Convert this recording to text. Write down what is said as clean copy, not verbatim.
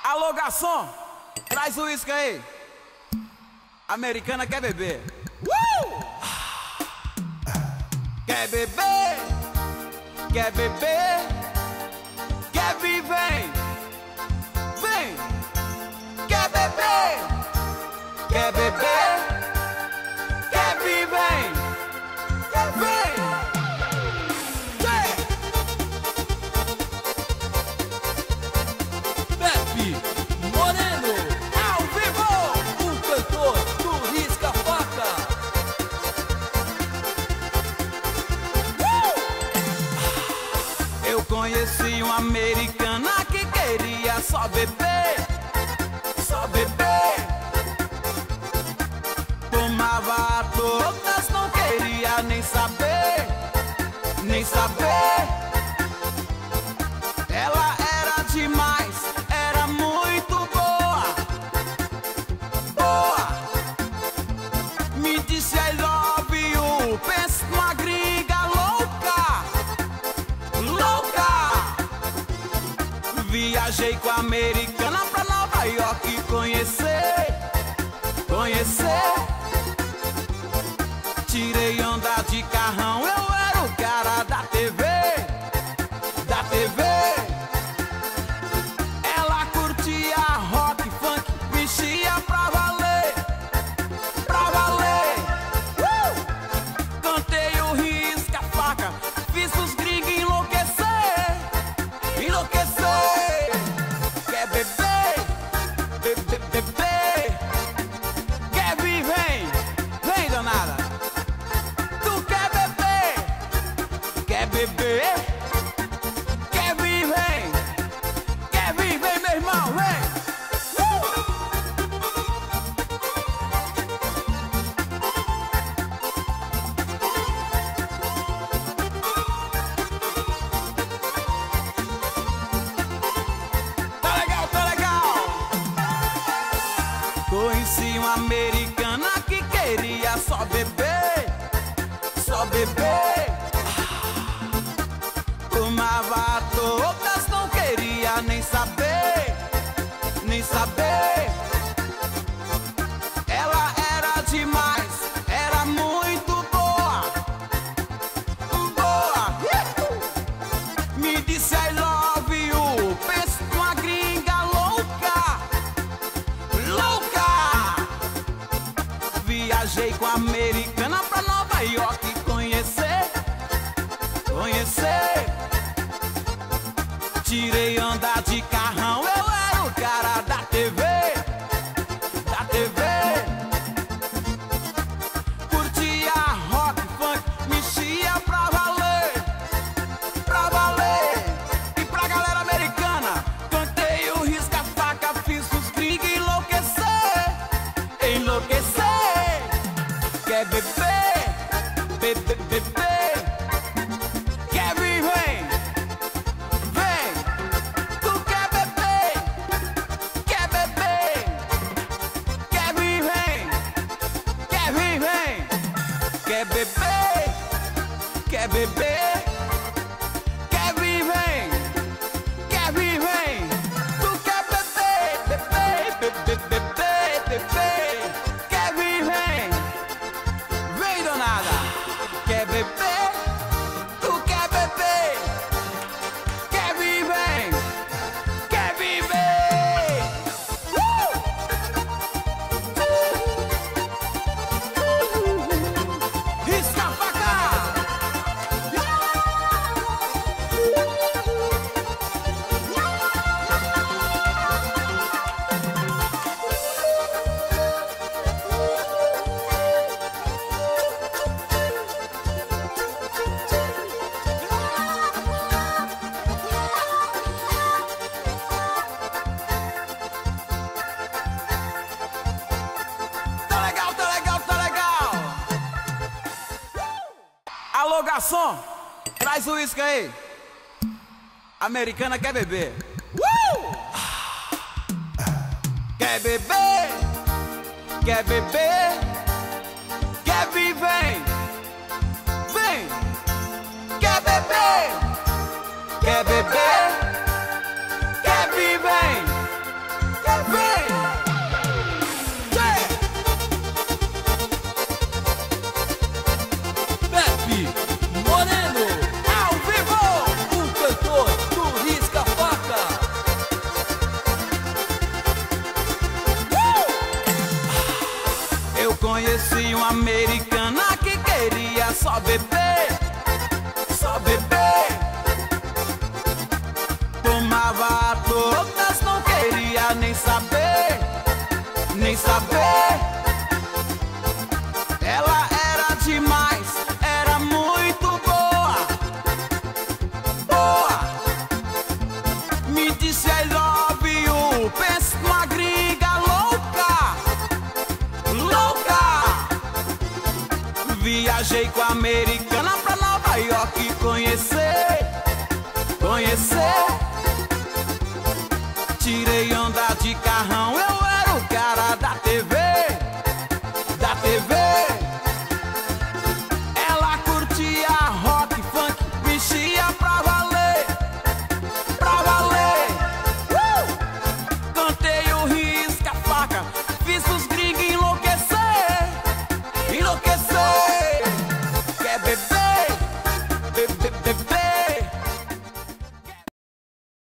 Alô, garçom, traz o uísque aí. Americana quer beber. Quer beber? Quer beber? Quer vir, vem. Vem. Quer beber? Quer beber? Quer vir, vem. Vem. Pepe Moreno, Ao vivo. o cantor do Risca-Faca. Eu conheci uma americana que queria só beber, só beber. Tomava todas, não queria nem saber, nem saber. Ela era demais, era muito boa, boa. Me disse I love you, pensa numa gringa louca, louca. Viajei com a americana pra Nova York conhecer, conhecer. Tirei onda de carrão, eu era o cara da TV, da TV. Ela curtia rock, funk, mexia pra valer, pra valer. Cantei o Risca-Faca, fiz os gringos enlouquecer, enlouquecer. Quer beber? Beber, beber. Quer vir? Vem, vem, danada. Tu quer beber? Quer beber? Quer vir? Vem. Quer vir? Vem, meu irmão, vem. Tá legal, tá legal. Conheci uma americana que queria só beber, só beber. Tomava todas, não queria nem saber, nem saber. Ela era demais, era muito boa, boa. Me disse I love you, pensa numa gringa louca, louca. Viajei com a americana pra Nova York conhecer, conhecer. Tirei onda de carrão, eu era o cara da TV, da TV. Curtia rock, funk, mexia pra valer, pra valer. E pra galera americana, cantei o Risca-Faca, fiz os gringos enlouquecer, enlouquecer. Quer beber? Beber, beber. Quer vir? Vem. Vem. Tu quer beber? Quer beber? Quer vir? Vem. Quer vir? Vem. Quer beber? Quer beber? Quer vir? Vem. Quer vir? Vem. Tu quer beber? Beber, beber, beber, beber. Quer vir? Vem. Vem, danada. Quer beber? Tu quer beber? Quer vir? Vem. Quer vir? Vem. Risca-Faca. Tá legal, tá legal, tá legal. Alô, garçom, traz o uísque aí. Americana quer beber. Quer beber? Quer beber? Quer vir? Vem. Vem. Quer beber? Quer beber? Quer vir? Vem. Conheci uma americana que queria só beber, só beber. Tomava a todas, não queria nem saber, nem saber. Ela era demais, era muito boa, boa. Me disse I love you, pensa numa gringa louca, louca. Viajei com a americana pra Nova York conhecer, conhecer. Tirei onda de carrão, eu era o cara da TV, da TV.